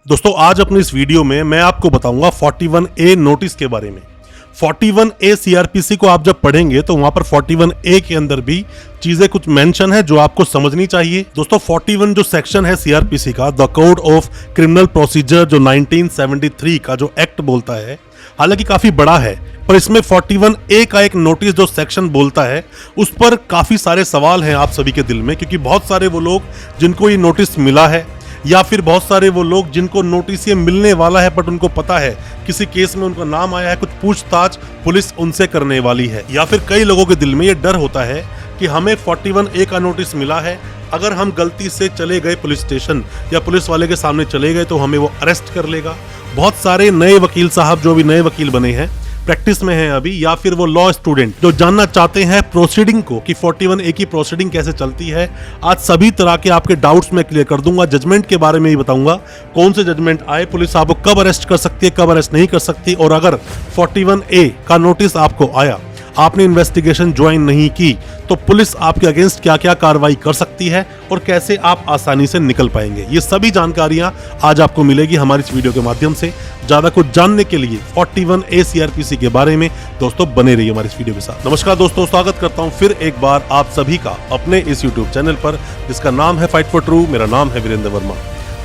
दोस्तों आज अपनी इस वीडियो में मैं आपको बताऊंगा 41A नोटिस के बारे में। 41A सीआरपीसी को आप जब पढ़ेंगे तो वहां पर 41A के अंदर भी चीजें कुछ मेंशन है जो आपको समझनी चाहिए। दोस्तों 41 जो सेक्शन है सीआरपीसी का, the code of criminal procedure, जो 1973 का जो एक्ट बोलता है, हालांकि काफी बड़ा है, पर इसमें 41A का एक नोटिस जो सेक्शन बोलता है उस पर काफी सारे सवाल हैं आप सभी के दिल में, क्योंकि बहुत सारे वो लोग जिनको ये नोटिस मिला है या फिर बहुत सारे वो लोग जिनको नोटिस ये मिलने वाला है बट उनको पता है किसी केस में उनका नाम आया है, कुछ पूछताछ पुलिस उनसे करने वाली है, या फिर कई लोगों के दिल में ये डर होता है कि हमें 41A का नोटिस मिला है, अगर हम गलती से चले गए पुलिस स्टेशन या पुलिस वाले के सामने चले गए तो हमें वो अरेस्ट कर लेगा। बहुत सारे नए वकील साहब जो भी नए वकील बने हैं, प्रैक्टिस में हैं अभी, या फिर वो लॉ स्टूडेंट जो जानना चाहते हैं प्रोसीडिंग को कि 41A की प्रोसीडिंग कैसे चलती है, आज सभी तरह के आपके डाउट्स मैं क्लियर कर दूंगा। जजमेंट के बारे में ही बताऊंगा, कौन से जजमेंट आए, पुलिस आपको कब अरेस्ट कर सकती है, कब अरेस्ट नहीं कर सकती, और अगर 41A का नोटिस आपको आया, आपने इन्वेस्टिगेशन ज्वाइन नहीं की, तो पुलिस आपके अगेंस्ट क्या क्या कार्रवाई कर सकती है और कैसे आप आसानी से निकल पाएंगे। ये सभी जानकारियां आज आपको मिलेगी हमारी इस वीडियो के माध्यम से। ज्यादा कुछ जानने के लिए 41A सीआरपीसी के बारे में दोस्तों बने रहिए हमारी इस वीडियो के साथ। नमस्कार दोस्तों, स्वागत करता हूं फिर एक बार आप सभी का अपने इस यूट्यूब चैनल पर जिसका नाम है फाइट फॉर ट्रू। मेरा नाम है वीरेंद्र वर्मा।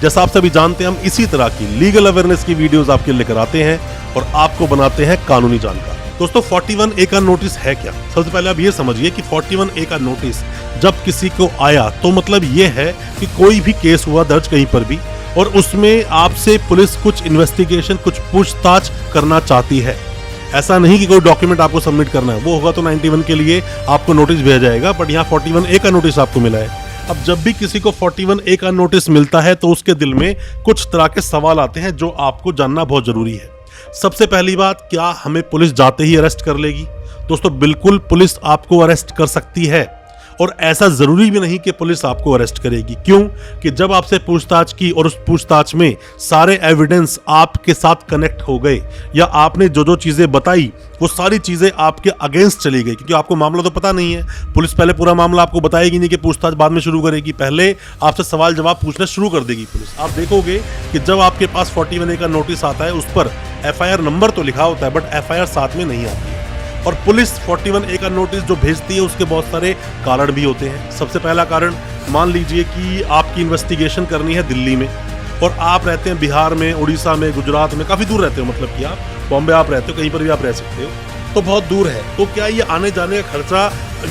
जैसा आप सभी जानते हैं, हम इसी तरह की लीगल अवेयरनेस की वीडियोस आपके लिए लेकर आते हैं और आपको बनाते हैं कानूनी जानकार। दोस्तों 41A का नोटिस है क्या? सबसे पहले आप ये समझिए कि 41A का नोटिस जब किसी को आया तो मतलब ये है कि कोई भी केस हुआ दर्ज कहीं पर भी और उसमें आपसे पुलिस कुछ इन्वेस्टिगेशन, कुछ पूछताछ करना चाहती है। ऐसा नहीं कि कोई डॉक्यूमेंट आपको सबमिट करना है, वो होगा तो 91 के लिए आपको नोटिस भेजा जाएगा, बट यहाँ 41A का नोटिस आपको मिला है। अब जब भी किसी को 41A का नोटिस मिलता है तो उसके दिल में कुछ तरह के सवाल आते हैं जो आपको जानना बहुत जरूरी है। सबसे पहली बात, क्या हमें पुलिस जाते ही अरेस्ट कर लेगी? दोस्तों बिल्कुल पुलिस आपको अरेस्ट कर सकती है, और ऐसा जरूरी भी नहीं कि पुलिस आपको अरेस्ट करेगी। क्यों? कि जब आपसे पूछताछ की और उस पूछताछ में सारे एविडेंस आपके साथ कनेक्ट हो गए, या आपने जो जो चीजें बताई वो सारी चीजें आपके अगेंस्ट चली गई, क्योंकि आपको मामला तो पता नहीं है। पुलिस पहले पूरा मामला आपको बताएगी नहीं कि पूछताछ बाद में शुरू करेगी, पहले आपसे सवाल जवाब पूछना शुरू कर देगी पुलिस। आप देखोगे कि जब आपके पास 41A का नोटिस आता है, उस पर FIR नंबर तो लिखा होता है बट FIR साथ में नहीं आती है। और पुलिस 41A का नोटिस जो भेजती है उसके बहुत सारे कारण भी होते हैं। सबसे पहला कारण, मान लीजिए कि आपकी इन्वेस्टिगेशन करनी है दिल्ली में और आप रहते हैं बिहार में, उड़ीसा में, गुजरात में, काफ़ी दूर रहते हो, मतलब कि आप बॉम्बे आप रहते हो, कहीं पर भी आप रह सकते हो, तो बहुत दूर है। तो क्या ये आने जाने का खर्चा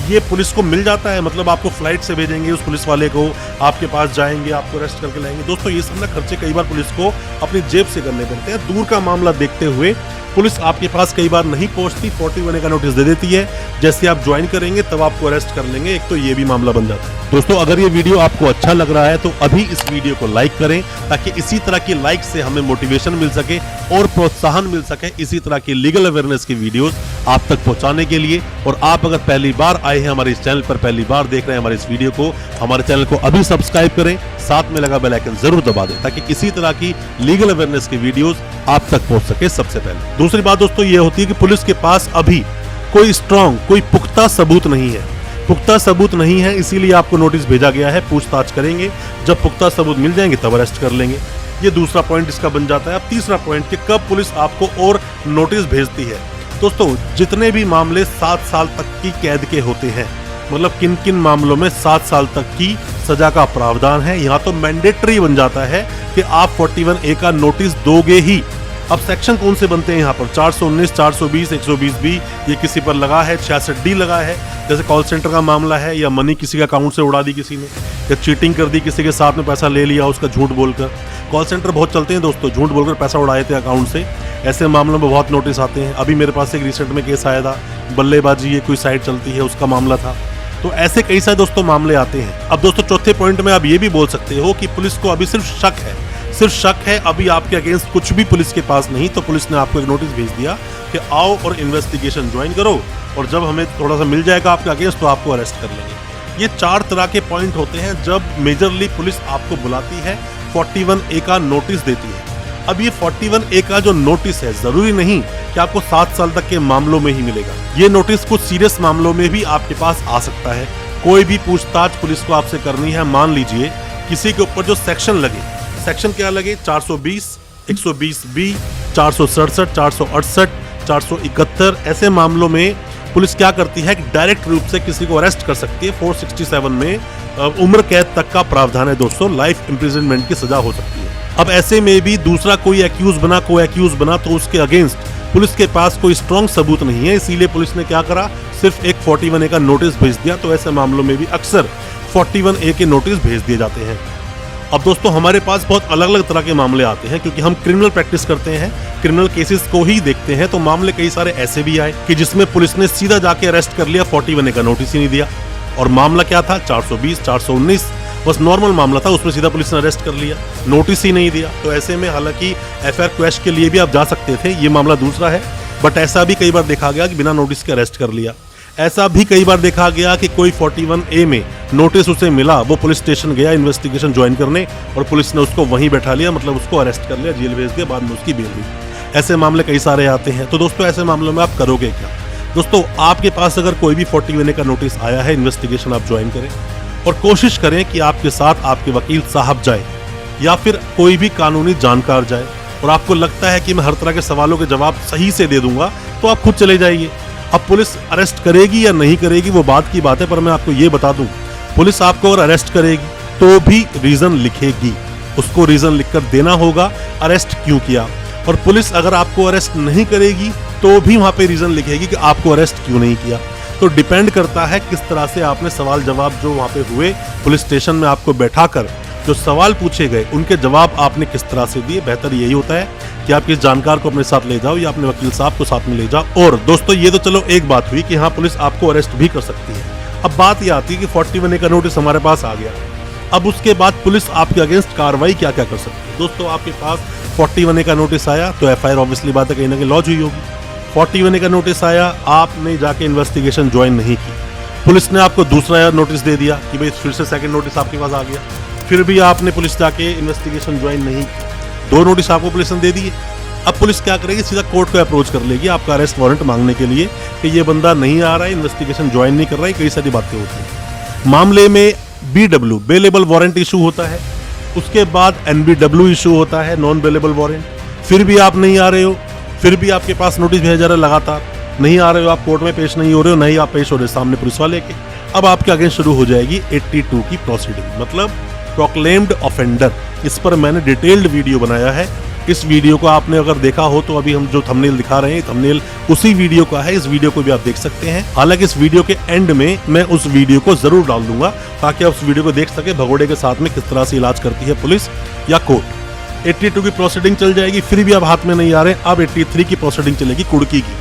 ये पुलिस को मिल जाता है? मतलब आपको फ्लाइट से भेजेंगे उस पुलिस वाले को, आपके पास जाएंगे, आपको अरेस्ट करके लाएंगे। दोस्तों ये सब ना खर्चे कई बार पुलिस को अपनी जेब से करने पड़ते हैं। दूर का मामला देखते हुए पुलिस आपके पास कई बार नहीं पहुंचती, 41A का नोटिस दे देती है, जैसे आप ज्वाइन करेंगे तब आपको अरेस्ट कर लेंगे। एक तो ये भी मामला बन जाता है। दोस्तों अगर ये वीडियो आपको अच्छा लग रहा है तो अभी इस वीडियो को लाइक करें, ताकि इसी तरह की लाइक से हमें मोटिवेशन मिल सके और प्रोत्साहन मिल सके इसी तरह की लीगल अवेयरनेस की वीडियोस आप तक पहुंचाने के लिए। और आप अगर पहली बार आए हैं हमारे इस चैनल पर, पहली बार देख रहे हैं हमारे इस वीडियो को, हमारे चैनल को अभी सब्सक्राइब करें, साथ में लगा बेल आइकन जरूर दबा दें, ताकि इसी तरह की लीगल अवेयरनेस की वीडियोस आप तक पहुंच सके सबसे पहले। दूसरी बात दोस्तों ये होती है कि पुलिस के पास अभी कोई स्ट्रांग, कोई पुख्ता सबूत नहीं है। पुख्ता सबूत नहीं है, इसीलिए आपको नोटिस भेजा गया है। पूछताछ करेंगे, जब पुख्ता सबूत मिल जाएंगे तब अरेस्ट कर लेंगे। ये दूसरा पॉइंट इसका बन जाता है। अब तीसरा पॉइंट कि कब पुलिस आपको और नोटिस भेजती है। दोस्तों जितने भी मामले 7 साल तक की कैद के होते हैं, मतलब किन किन मामलों में 7 साल तक की सजा का प्रावधान है, यहाँ तो मैंडेटरी बन जाता है कि आप 41A का नोटिस दोगे ही। अब सेक्शन कौन से बनते हैं यहाँ पर? 419, 420, 120B, ये किसी पर लगा है, 66D लगा है, जैसे कॉल सेंटर का मामला है, या मनी किसी के अकाउंट से उड़ा दी किसी ने, या चीटिंग कर दी, किसी के साथ में पैसा ले लिया उसका झूठ बोलकर। कॉल सेंटर बहुत चलते हैं दोस्तों, झूठ बोलकर पैसा उड़ाए थे अकाउंट से। ऐसे मामलों में बहुत नोटिस आते हैं। अभी मेरे पास एक रिसेंट में केस आया था, बल्लेबाजी ये कोई साइट चलती है उसका मामला था। तो ऐसे कई सारे दोस्तों मामले आते हैं। अब दोस्तों चौथे पॉइंट में आप ये भी बोल सकते हो कि पुलिस को अभी सिर्फ शक है, अभी आपके अगेंस्ट कुछ भी पुलिस के पास नहीं, तो पुलिस ने आपको एक नोटिस भेज दिया कि आओ और इन्वेस्टिगेशन ज्वाइन करो, और जब हमें थोड़ा सा मिल जाएगा आपके अगेंस्ट तो आपको अरेस्ट कर लेंगे। ये 4 तरह के पॉइंट होते हैं जब मेजरली पुलिस आपको बुलाती है, 41A का नोटिस देती है। अब ये 41A का जो नोटिस है, जरूरी नहीं कि आपको 7 साल तक के मामलों में ही मिलेगा। ये नोटिस कुछ सीरियस मामलों में भी आपके पास आ सकता है। कोई भी पूछताछ पुलिस को आपसे करनी है, मान लीजिए किसी के ऊपर जो सेक्शन लगे, सेक्शन क्या लगे? 420, 120B, 467, 468, 471। ऐसे मामलों में पुलिस क्या करती है कि डायरेक्ट रूप से किसी को अरेस्ट कर सकती है। 467 में उम्र कैद तक का प्रावधान है दोस्तों, लाइफ इम्प्रिजनमेंट की सजा हो सकती है। अब ऐसे में भी दूसरा कोई एक्यूज बना, तो उसके अगेंस्ट पुलिस के पास कोई स्ट्रॉन्ग सबूत नहीं है, इसीलिए पुलिस ने क्या करा, सिर्फ एक 41A का नोटिस भेज दिया। तो ऐसे मामलों में भी अक्सर 41A के नोटिस भेज दिए जाते हैं। अब दोस्तों हमारे पास बहुत अलग अलग तरह के मामले आते हैं, क्योंकि हम क्रिमिनल प्रैक्टिस करते हैं, क्रिमिनल केसेस को ही देखते हैं। तो मामले कई सारे ऐसे भी आए कि जिसमें पुलिस ने सीधा जाके अरेस्ट कर लिया, 41A का नोटिस ही नहीं दिया। और मामला क्या था? 420, 419, बस नॉर्मल मामला था, उसमें सीधा पुलिस ने अरेस्ट कर लिया, नोटिस ही नहीं दिया। तो ऐसे में हालांकि एफआईआर क्वैश के लिए भी आप जा सकते थे, ये मामला दूसरा है। बट ऐसा भी कई बार देखा गया कि बिना नोटिस के अरेस्ट कर लिया। ऐसा भी कई बार देखा गया कि कोई 41A में नोटिस उसे मिला, वो पुलिस स्टेशन गया इन्वेस्टिगेशन ज्वाइन करने और पुलिस ने उसको वहीं बैठा लिया, मतलब उसको अरेस्ट कर लिया, जेल भेज दिया, बाद में उसकी बेल हुई। ऐसे मामले कई सारे आते हैं। तो दोस्तों ऐसे मामलों में आप करोगे क्या? दोस्तों आपके पास अगर कोई भी 41A का नोटिस आया है, इन्वेस्टिगेशन आप ज्वाइन करें और कोशिश करें कि आपके साथ आपके वकील साहब जाए या फिर कोई भी कानूनी जानकार जाए, और आपको लगता है कि मैं हर तरह के सवालों के जवाब सही से दे दूंगा, तो आप खुद चले जाइए। अब पुलिस अरेस्ट करेगी या नहीं करेगी वो बात की बात है, पर मैं आपको ये बता दूं, पुलिस आपको अगर अरेस्ट करेगी तो भी रीजन लिखेगी, उसको रीजन लिखकर देना होगा अरेस्ट क्यों किया। और पुलिस अगर आपको अरेस्ट नहीं करेगी तो भी वहां पे रीजन लिखेगी कि आपको अरेस्ट क्यों नहीं किया। तो डिपेंड करता है किस तरह से आपने सवाल जवाब जो वहां पे हुए, पुलिस स्टेशन में आपको बैठाकर जो सवाल पूछे गए उनके जवाब आपने किस तरह से दिए। बेहतर यही होता है कि आप किस जानकार को अपने साथ ले जाओ या अपने वकील साहब को साथ में ले जाओ। और दोस्तों ये तो चलो एक बात हुई कि हाँ पुलिस आपको अरेस्ट भी कर सकती है। अब बात ये आती है कि 41A का नोटिस हमारे पास आ गया, अब उसके बाद पुलिस आपके अगेंस्ट कार्रवाई क्या क्या कर सकती है। दोस्तों आपके पास 41A का नोटिस आया तो एफआईआर ऑब्वियसली बात है कहीं ना कहीं लॉन्च हुई होगी। 41A का नोटिस आया, आपने जाके इन्वेस्टिगेशन ज्वाइन नहीं की, पुलिस ने आपको दूसरा नोटिस दे दिया कि भाई फिर से सेकंड नोटिस आपके पास आ गया, फिर भी आपने पुलिस जाके इन्वेस्टिगेशन ज्वाइन नहीं की, 2 नोटिस आपको पुलिस ने दे दिए। अब पुलिस क्या करेगी? सीधा कोर्ट को अप्रोच कर लेगी आपका अरेस्ट वारंट मांगने के लिए कि ये बंदा नहीं आ रहा है, इन्वेस्टिगेशन ज्वाइन नहीं कर रहा है, कई सारी बातें होती हैं। मामले में BW बेलेबल वारंट इशू होता है, उसके बाद NBW इशू होता है, नॉन बेलेबल वारंट। फिर भी आप नहीं आ रहे हो, फिर भी आपके पास नोटिस भेजा जा रहा है, लगातार नहीं आ रहे हो, आप कोर्ट में पेश नहीं हो रहे हो, नहीं आप पेश हो रहे सामने पुलिस वाले के। अब आपके अगेंस्ट शुरू हो जाएगी 82 की प्रोसीडिंग, मतलब प्रोक्लेम्ड ऑफेंडर। इस पर मैंने डिटेल्ड वीडियो बनाया है, इस वीडियो को आपने अगर देखा हो तो अभी हम जो थंबनेल दिखा रहे हैं थंबनेल उसी वीडियो का है, इस वीडियो को भी आप देख सकते हैं। हालांकि इस वीडियो के एंड में मैं उस वीडियो को जरूर डाल दूंगा ताकि आप उस वीडियो को देख सके भगोड़े के साथ में किस तरह से इलाज करती है पुलिस या कोर्ट। 82 की प्रोसीडिंग चल जाएगी, फिर भी आप हाथ में नहीं आ रहे, अब 83 की प्रोसीडिंग चलेगी कुड़की की।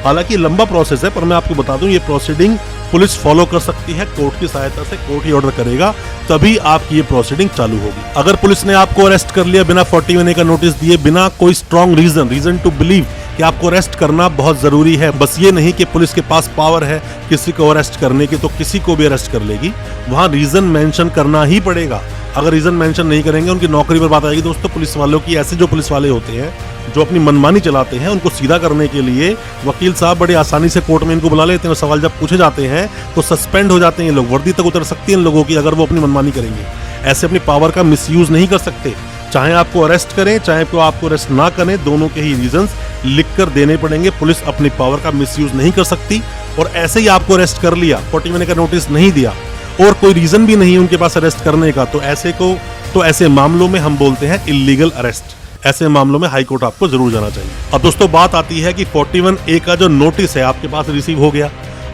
हालांकि लंबा प्रोसेस है, पर मैं आपको बता दूं ये प्रोसीडिंग पुलिस फॉलो कर सकती है कोर्ट की सहायता से, कोर्ट ही ऑर्डर करेगा तभी आपकी ये प्रोसीडिंग चालू होगी। अगर पुलिस ने आपको अरेस्ट कर लिया बिना 41A का नोटिस दिए, बिना कोई स्ट्रॉन्ग रीजन टू बिलीव कि आपको अरेस्ट करना बहुत जरूरी है, बस ये नहीं कि पुलिस के पास पावर है किसी को अरेस्ट करने की तो किसी को भी अरेस्ट कर लेगी, वहां रीजन मेंशन करना ही पड़ेगा। अगर रीजन मेंशन नहीं करेंगे उनकी नौकरी पर बात आएगी। दोस्तों पुलिस वालों की, ऐसे जो पुलिस वाले होते हैं जो अपनी मनमानी चलाते हैं, उनको सीधा करने के लिए वकील साहब बड़े आसानी से कोर्ट में इनको बुला लेते हैं, सवाल जब पूछे जाते हैं तो सस्पेंड हो जाते हैं ये लोग, वर्दी तक उतर सकती है इन लोगों की अगर वो अपनी मनमानी करेंगे। ऐसे अपनी पावर का मिसयूज नहीं कर सकते, चाहे आपको अरेस्ट करें चाहे आपको अरेस्ट ना करें, दोनों के ही रीजंस लिख कर देने पड़ेंगे। पुलिस अपनी पावर का मिसयूज नहीं कर सकती। और ऐसे ही आपको अरेस्ट कर लिया, 41A का नोटिस नहीं दिया और कोई रीजन भी नहीं है उनके पास अरेस्ट करने का, तो ऐसे मामलों में हम बोलते हैं इल्लीगल अरेस्ट। ऐसे मामलों में हाई कोर्ट आपको जरूर जाना चाहिए। अब दोस्तों बात आती है कि 41A का जो नोटिस है आपके पास रिसीव हो गया,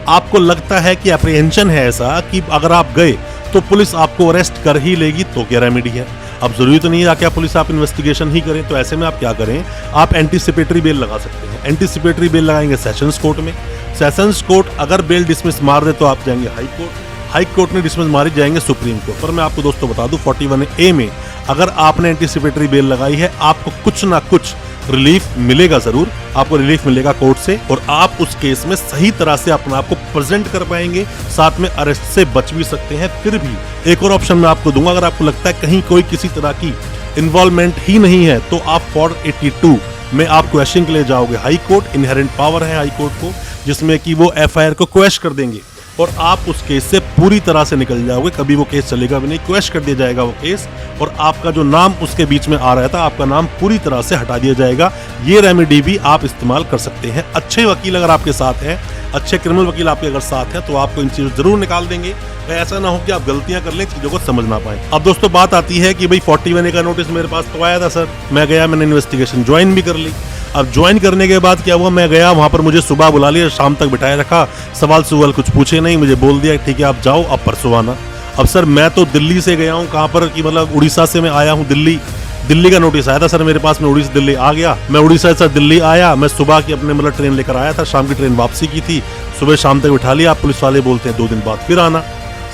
आपको लगता है कि अप्रीहेंशन है ऐसा कि अगर आप गए तो पुलिस आपको अरेस्ट कर ही लेगी, तो क्या रेमेडी है? अब जरूरी तो नहीं है क्या पुलिस आप इन्वेस्टिगेशन ही करें, तो ऐसे में आप क्या करें, आप एंटीसिपेटरी बेल लगा सकते हैं। एंटीसिपेटरी बेल लगाएंगे सेशंस कोर्ट में, सेशंस कोर्ट अगर बेल डिसमिस मार दे तो आप जाएंगे हाई कोर्ट, हाई कोर्ट में डिसमिस मारी जाएंगे सुप्रीम कोर्ट। पर मैं आपको दोस्तों बता दूं 41A में अगर आपने एंटीसिपेटरी बेल लगाई है आपको कुछ ना कुछ रिलीफ मिलेगा, जरूर आपको रिलीफ मिलेगा कोर्ट से, और आप उस केस में सही तरह से अपने आप को प्रेजेंट कर पाएंगे, साथ में अरेस्ट से बच भी सकते हैं। फिर भी एक और ऑप्शन मैं आपको दूंगा, अगर आपको लगता है कहीं कोई किसी तरह की इन्वॉल्वमेंट ही नहीं है तो आप 482 में आप क्वेश्चन के लिए जाओगे हाई कोर्ट। इनहेरेंट पावर है हाई कोर्ट को जिसमें कि वो एफआईआर को क्वेश कर देंगे। और आप उस केस से पूरी तरह से निकल जाओगे, कभी वो केस चलेगा भी नहीं, क्वैश कर दिया जाएगा वो केस, और आपका जो नाम उसके बीच में आ रहा था आपका नाम पूरी तरह से हटा दिया जाएगा। ये रेमेडी भी आप इस्तेमाल कर सकते हैं। अच्छे वकील अगर आपके साथ हैं, अच्छे क्रिमिनल वकील आपके अगर साथ हैं, तो आपको इन चीज़ों जरूर निकाल देंगे। ऐसा ना हो कि आप गलतियां कर लें, चीज़ों को समझ ना पाएं। अब दोस्तों बात आती है कि भाई 41A का नोटिस मेरे पास तो आया था सर, मैं गया, मैंने इन्वेस्टिगेशन ज्वाइन भी कर ली। अब ज्वाइन करने के बाद क्या हुआ, मैं गया वहाँ पर, मुझे सुबह बुला लिया, शाम तक बिठाए रखा, सवाल कुछ पूछे नहीं, मुझे बोल दिया ठीक है आप जाओ, अब परसों आना। अब सर मैं तो दिल्ली से गया हूँ, कहाँ पर कि मतलब उड़ीसा से मैं आया हूँ दिल्ली का नोटिस आया था सर मेरे पास, मैं उड़ीसा दिल्ली आ गया। मैं उड़ीसा से दिल्ली आया, मैं सुबह की अपने मतलब ट्रेन लेकर आया था, शाम की ट्रेन वापसी की थी, सुबह शाम तक बिठा लिया। आप पुलिस वाले बोलते हैं 2 दिन बाद फिर आना।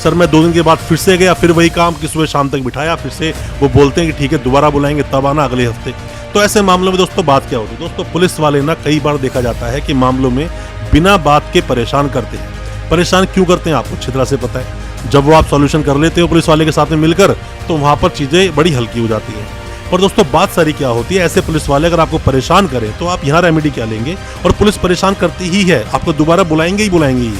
सर मैं 2 दिन के बाद फिर से गया, फिर वही काम कि सुबह शाम तक बिठाया, फिर से वो बोलते हैं कि ठीक है दोबारा बुलाएंगे तब आना अगले हफ्ते। तो ऐसे मामलों में दोस्तों बात क्या होती है, दोस्तों पुलिस वाले ना कई बार देखा जाता है कि मामलों में बिना बात के परेशान करते हैं। परेशान क्यों करते हैं आपको अच्छी तरह से पता है। जब वो आप सॉल्यूशन कर लेते हो पुलिस वाले के साथ में मिलकर, तो वहां पर चीजें बड़ी हल्की हो जाती हैं। और दोस्तों बात सारी क्या होती है, ऐसे पुलिस वाले अगर आपको परेशान करें तो आप यहाँ रेमेडी क्या लेंगे, और पुलिस परेशान करती ही है, आपको दोबारा बुलाएंगे ही।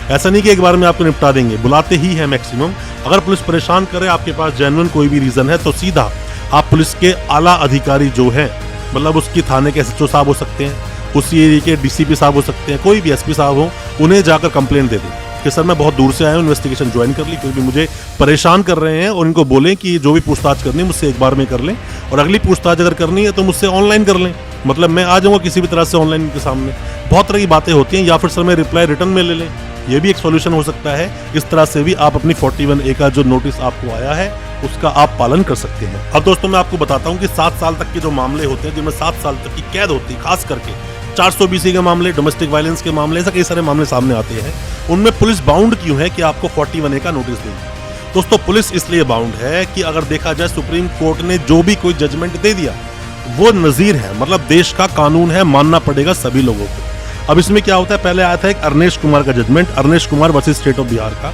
ऐसा नहीं कि एक बार में आपको निपटा देंगे, बुलाते ही है मैक्सिमम। अगर पुलिस परेशान करे, आपके पास जेन्युइन कोई भी रीजन है, तो सीधा आप पुलिस के आला अधिकारी जो हैं, मतलब उसकी थाने के SHO साहब हो सकते हैं, उसी एरिया के DCP साहब हो सकते हैं, कोई भी SP साहब हो, उन्हें जाकर कंप्लेंट दे दें कि सर मैं बहुत दूर से आया हूँ, इन्वेस्टिगेशन ज्वाइन कर ली, फिर भी मुझे परेशान कर रहे हैं। और इनको बोलें कि जो भी पूछताछ करनी है मुझसे एक बार में कर लें, और अगली पूछताछ अगर करनी है तो मुझसे ऑनलाइन कर लें, मतलब मैं आ जाऊँगा किसी भी तरह से ऑनलाइन के सामने। बहुत तरह की बातें होती हैं, या फिर सर मैं रिप्लाई रिटर्न में ले लें, ये भी एक सॉल्यूशन हो सकता है। इस तरह से भी आप अपनी 41A का जो नोटिस आपको आया है उसका आप पालन कर सकते हैं। अब दोस्तों मैं आपको बताता हूँ कि 7 साल तक के जो मामले होते हैं, जिनमें 7 साल तक की कैद होती है, खास करके 420 के मामले, डोमेस्टिक वायलेंस के मामले, ऐसे कई सारे मामले सामने आते हैं, उनमें पुलिस बाउंड क्यों है कि आपको 41A का नोटिस देगी। दोस्तों पुलिस इसलिए बाउंड है कि अगर देखा जाए सुप्रीम कोर्ट ने जो भी कोई जजमेंट दे दिया वो नजीर है, मतलब देश का कानून है, मानना पड़ेगा सभी लोगों को। अब इसमें क्या होता है, पहले आया था एक अरनेश कुमार का judgment, Arnesh Kumar versus state of Bihar का,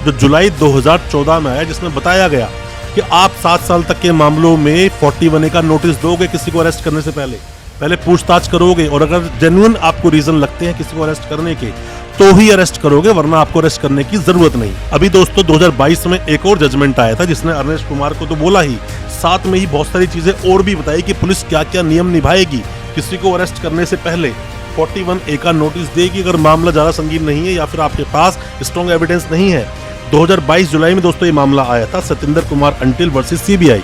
जो जुलाई 2014 में आया, जिसमें बताया गया कि आप 7 साल तक के मामलों में 41A का नोटिस दोगे किसी को अरेस्ट करने से पहले पूछताछ करोगे, और अगर जेन्युइन आपको रीजन लगते हैं किसी को अरेस्ट करने के तो ही अरेस्ट करोगे, वरना आपको अरेस्ट करने की जरूरत नहीं। अभी दोस्तों 2022 में एक और जजमेंट आया था, जिसने अरनेश कुमार को तो बोला ही, साथ में ही बहुत सारी चीजें और भी बताई कि पुलिस क्या क्या नियम निभाएगी किसी को अरेस्ट करने से पहले। 41A का नोटिस देगी अगर मामला ज्यादा संगीन नहीं है या फिर आपके पास स्ट्रॉन्ग एविडेंस नहीं है। 2022 जुलाई में दोस्तों ये मामला आया था, Satyendra Kumar until versus CBI।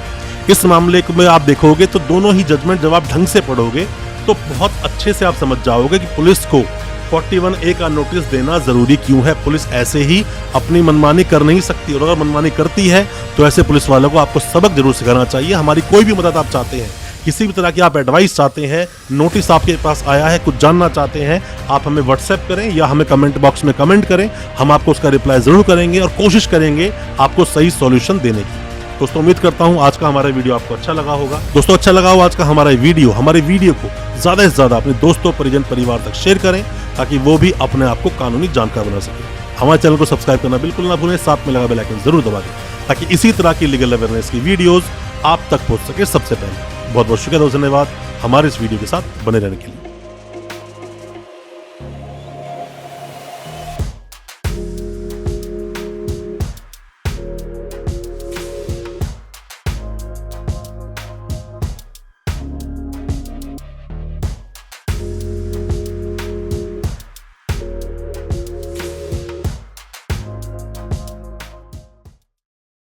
इस मामले में आप देखोगे तो दोनों ही जजमेंट जब आप ढंग से पढ़ोगे तो बहुत अच्छे से आप समझ जाओगे कि पुलिस को 41A का नोटिस देना जरूरी क्यों है। पुलिस ऐसे ही अपनी मनमानी कर नहीं सकती, और अगर मनमानी करती है तो ऐसे पुलिस वालों को आपको सबक जरूर सिखाना चाहिए। हमारी कोई भी मदद आप चाहते हैं, किसी भी तरह की आप एडवाइस चाहते हैं, नोटिस आपके पास आया है, कुछ जानना चाहते हैं, आप हमें व्हाट्सएप करें या हमें कमेंट बॉक्स में कमेंट करें, हम आपको उसका रिप्लाई जरूर करेंगे और कोशिश करेंगे आपको सही सॉल्यूशन देने की। दोस्तों उम्मीद करता हूं आज का हमारा वीडियो आपको अच्छा लगा होगा। दोस्तों अच्छा लगा हो आज का हमारे वीडियो को ज्यादा से ज्यादा अपने दोस्तों, परिजन, परिवार तक शेयर करें, ताकि वो भी अपने आप को कानूनी जानकार बना सके। हमारे चैनल को सब्सक्राइब करना बिल्कुल ना भूलें, साथ में लगा बेल आइकन जरूर दबा दें, ताकि इसी तरह की लीगल अवेयरनेस की वीडियोस आप तक पहुंच सके सबसे पहले। बहुत बहुत शुक्रिया, धन्यवाद हमारे इस वीडियो के साथ बने रहने के लिए।